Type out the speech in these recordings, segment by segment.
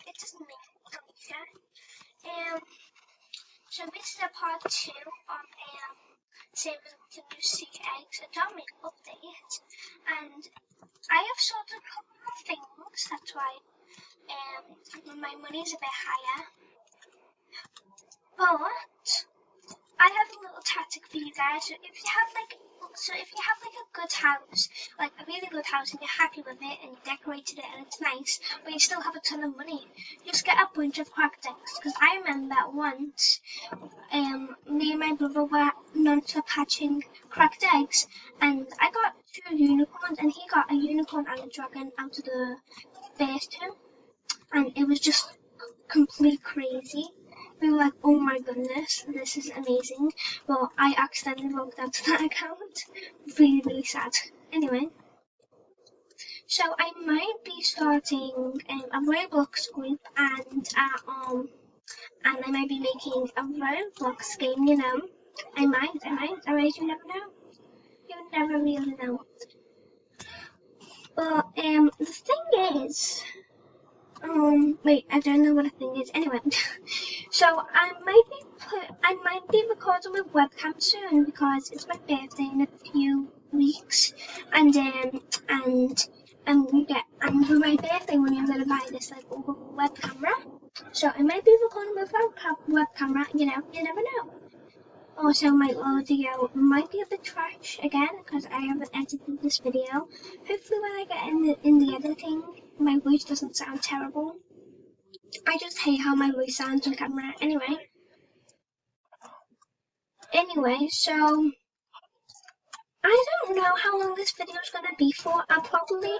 it doesn't make it delicious. So this is a part 2 of saving the new sea eggs. I don't make updates, and I have sold a couple of things. That's why my money's a bit higher. But I have a little tactic for you guys. So if you have like a good house, like a really good house, and you're happy with it, and you decorated it, and it's nice, but you still have a ton of money, just get a bunch of cracked eggs. Because I remember once, me and my brother were non-stop hatching cracked eggs, and I got 2 unicorns, and he got a unicorn and a dragon out of the first 2, and it was just complete crazy. We were like, oh my goodness, this is amazing. Well, I accidentally logged out of that account. Really, really sad. Anyway, so I might be starting a Rblx group, and I might be making a Rblx game, you know. I might, alright, you never know. You never really know. But the thing is, wait, I don't know what a thing is. Anyway, so I might be recording with webcam soon because it's my birthday in a few weeks, and for my birthday when I'm gonna buy this like web camera. So I might be recording with web camera. You know, you never know. Also, my audio might be a bit trash again because I haven't edited this video. Hopefully, when I get in the editing, my voice doesn't sound terrible. I just hate how my voice sounds on camera. Anyway, so I don't know how long this video is gonna be for. I'll probably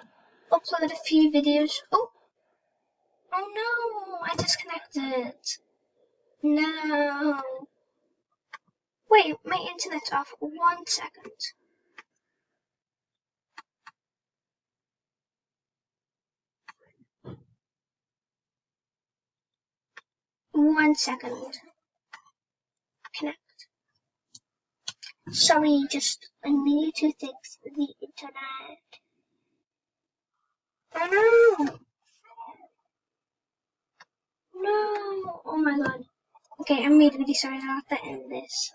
upload a few videos. Oh no! I disconnected. No. Wait, my internet's off. 1 second. One second. Connect. Sorry, just I need to fix the internet. Oh no! No! Oh my god. Okay, I'm really sorry. I'll have to end this.